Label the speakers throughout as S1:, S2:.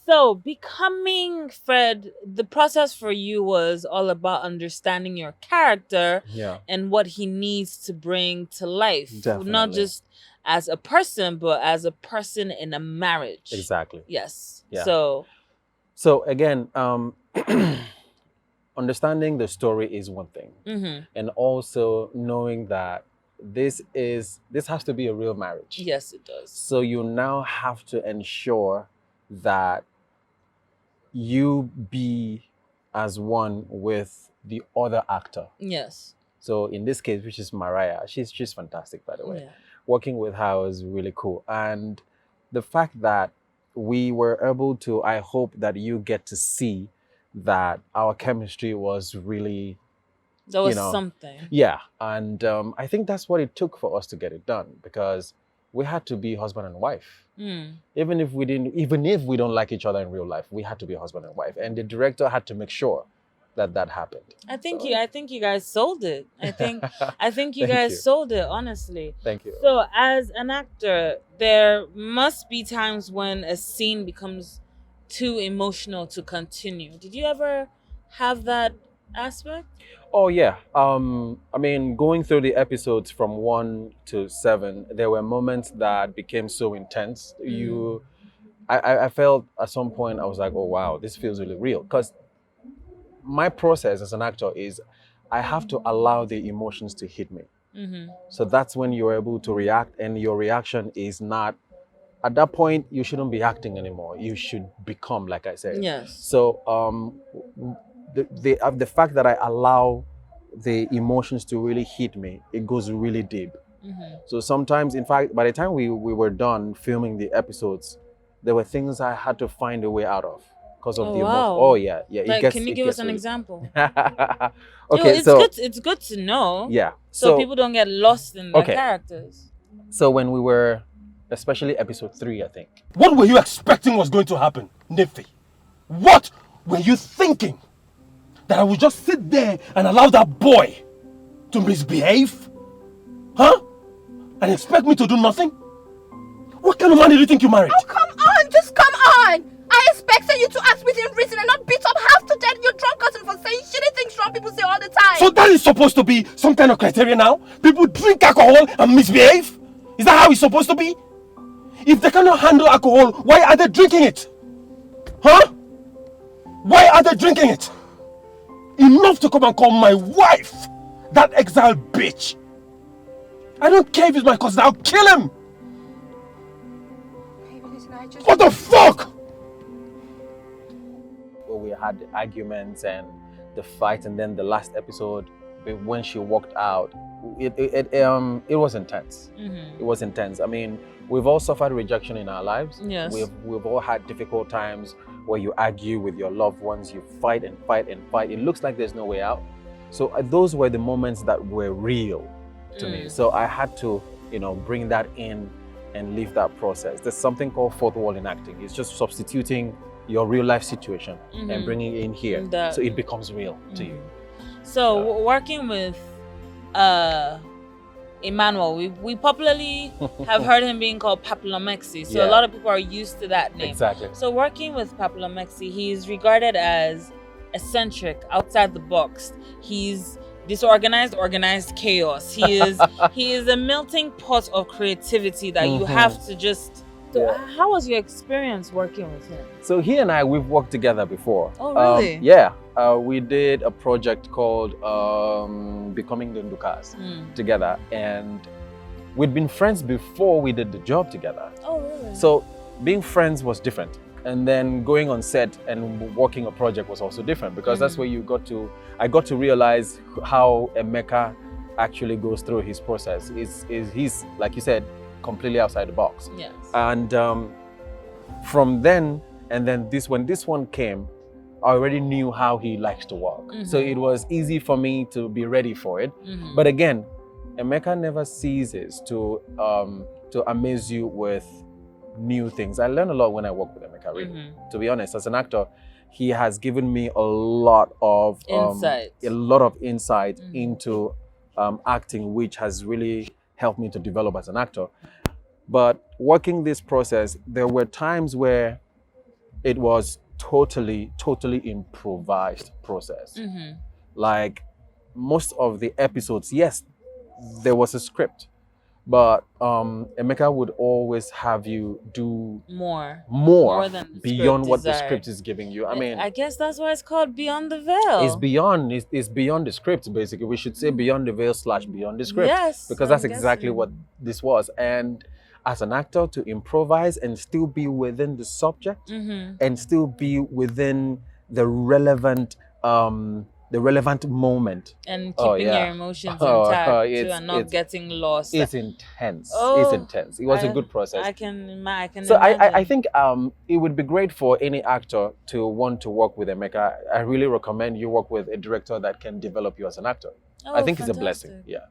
S1: So, becoming Fred, the process for you was all about understanding your character
S2: Yeah,
S1: and what he needs to bring to life, not
S2: definitely.
S1: just as a person, but as a person in a marriage.
S2: Exactly.
S1: Yes.
S2: Yeah.
S1: So,
S2: So again, understanding the story is one thing,
S1: mm-hmm.
S2: and also knowing that this has to be a real marriage.
S1: Yes, it does.
S2: So you now have to ensure that you be as one with the other actor.
S1: Yes.
S2: So in this case, which is Mariah, she's fantastic, by the way.
S1: Yeah.
S2: Working with her was really cool, and the fact that we were able to, I hope that you get to see that our chemistry was really,
S1: That
S2: you
S1: was
S2: know,
S1: something.
S2: yeah, and I think that's what it took for us to get it done because we had to be husband and wife.
S1: Mm.
S2: Even if we don't like each other in real life, we had to be husband and wife, and the director had to make sure that that happened.
S1: I think you guys sold it. I think you
S2: Thank
S1: guys
S2: you.
S1: sold it, honestly.
S2: Thank you.
S1: So, as an actor, there must be times when a scene becomes too emotional to continue. Did you ever have that aspect?
S2: Oh yeah. I mean, going through the episodes from 1 to 7, there were moments that became so intense. I felt at some point I was like, oh wow, this feels really real. Because my process as an actor is, I have to allow the emotions to hit me.
S1: Mm-hmm.
S2: So that's when you're able to react, and your reaction is not. At that point, you shouldn't be acting anymore. You should become, like I said.
S1: Yes.
S2: So the fact that I allow the emotions to really hit me, it goes really deep.
S1: Mm-hmm.
S2: So sometimes, in fact, by the time we were done filming the episodes, there were things I had to find a way out of because of
S1: Oh
S2: the emotion.
S1: wow.
S2: Oh yeah, yeah.
S1: Like, can you
S2: It
S1: give us
S2: gets
S1: an
S2: really.
S1: example?
S2: Okay,
S1: It's
S2: so
S1: good. It's good to know.
S2: yeah,
S1: So people don't get lost in their
S2: okay.
S1: characters.
S2: So when we were, especially episode 3, I think.
S3: What were you expecting was going to happen, Nifi? What were you thinking? That I would just sit there and allow that boy to misbehave? Huh? And expect me to do nothing? What kind of man did you think you married?
S4: Oh, come on, just come on. I expected you to act within reason and not beat up half to death your drunk cousin for saying shitty things strong people say all the time.
S3: So that is supposed to be some kind of criteria now? People drink alcohol and misbehave? Is that how it's supposed to be? If they cannot handle alcohol, why are they drinking it? Huh? Why are they drinking it? Enough to come and call my wife that exiled bitch. I don't care if it's my cousin, I'll kill him.
S4: Baby, listen, I just...
S3: What the fuck?
S2: Well, we had the arguments and the fight, and then the last episode, when she walked out, it was intense.
S1: Mm-hmm.
S2: It was intense. I mean, we've all suffered rejection in our lives.
S1: Yes.
S2: We've all had difficult times where you argue with your loved ones, you fight and fight and fight. It looks like there's no way out. So those were the moments that were real to me. So I had to, bring that in and live that process. There's something called fourth wall in acting. It's just substituting your real life situation and bringing it in here, so it becomes real to you.
S1: So working with Emmanuel, we popularly have heard him being called Papillomexi. So a lot of people are used to that name.
S2: Exactly.
S1: So working with Papillomexi, he's regarded as eccentric, outside the box. He's disorganized, organized chaos. He is a melting pot of creativity that you have to just. So how was your experience working with him?
S2: So he and I, we've worked together before.
S1: Oh, really?
S2: Yeah. We did a project called Becoming the Ndukas together. And we'd been friends before we did the job together.
S1: Oh, really?
S2: So being friends was different. And then going on set and working a project was also different, because that's where I got to realize how Emeka actually goes through his process. He's, like you said, completely outside the box.
S1: Yes.
S2: And from then, and then when this one came, I already knew how he likes to work. So it was easy for me to be ready for it. But again, Emeka never ceases to amaze you with new things. I learn a lot when I work with Emeka, really. To be honest, as an actor, he has given me a lot of insight into acting, which has really helped me to develop as an actor. But working this process, there were times where it was totally improvised process. Like most of the episodes, yes, there was a script, but Emeka would always have you do more
S1: than the
S2: beyond
S1: script
S2: what the
S1: desired.
S2: script is giving you. I mean,
S1: I guess that's why it's called Beyond the Veil.
S2: it's beyond the script, basically. We should say Beyond the Veil / Beyond the Script.
S1: Yes,
S2: because that's exactly what this was. And as an actor, to improvise and still be within the subject and still be within the relevant moment
S1: and keeping your emotions intact too, and not getting lost.
S2: It's intense. It's intense. It was a good process.
S1: I can
S2: So
S1: imagine.
S2: I think it would be great for any actor to want to work with Emeka. I really recommend you work with a director that can develop you as an actor. I think it's a blessing. Yeah,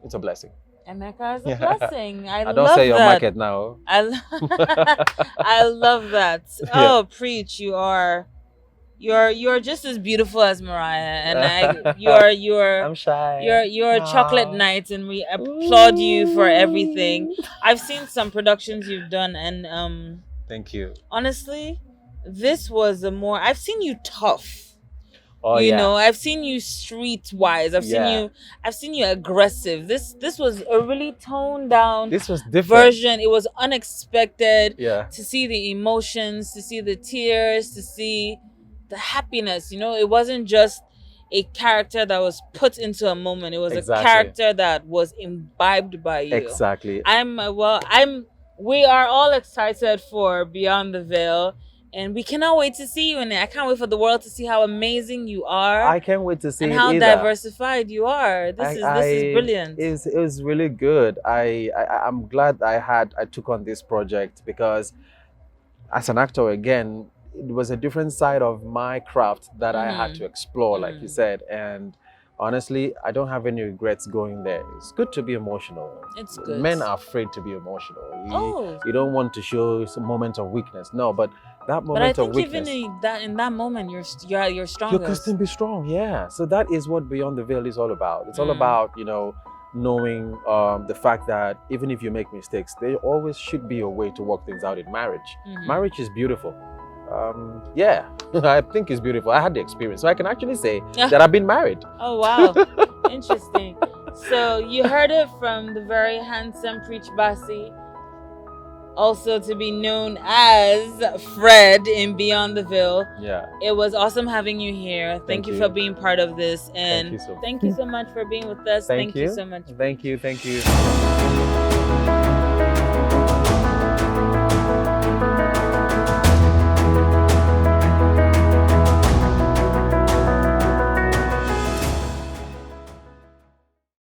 S2: it's a blessing.
S1: Emeka is a blessing. I
S2: don't say your market now.
S1: I love that. Oh, preach! You're just as beautiful as Mariah, and you're
S2: I'm shy.
S1: You're a chocolate knight, and we applaud you for everything. I've seen some productions you've done, and
S2: thank you.
S1: Honestly, this was I've seen you tough.
S2: Oh,
S1: you know, I've seen you streetwise. I've seen you aggressive. This was a really toned down version. It was unexpected to see the emotions, to see the tears, to see the happiness. You know, it wasn't just a character that was put into a moment. It was a character that was imbibed by you.
S2: Exactly.
S1: We are all excited for Beyond the Veil. And we cannot wait to see you in it. I can't wait for the world to see how amazing you are.
S2: I can't wait to see
S1: and how
S2: either.
S1: Diversified you are. This is brilliant.
S2: It was really good. I'm glad I took on this project, because as an actor, again, it was a different side of my craft that I had to explore, like you said. And honestly, I don't have any regrets going there. It's good to be emotional.
S1: It's good.
S2: Men are afraid to be emotional. You don't want to show some moment of weakness. No, but that moment of weakness.
S1: But I think even in that moment, you're strongest.
S2: You can still be strong, yeah. So that is what Beyond the Veil is all about. It's all about, knowing the fact that even if you make mistakes, there always should be a way to work things out in marriage. Marriage is beautiful. I think it's beautiful. I had the experience, so I can actually say that I've been married.
S1: Oh wow, interesting. So you heard it from the very handsome Preach Bassi, also to be known as Fred in Beyond the Veil.
S2: Yeah,
S1: it was awesome having you here. Thank you for being part of this, and thank you so much for being with us. Thank you so much.
S2: Thank you.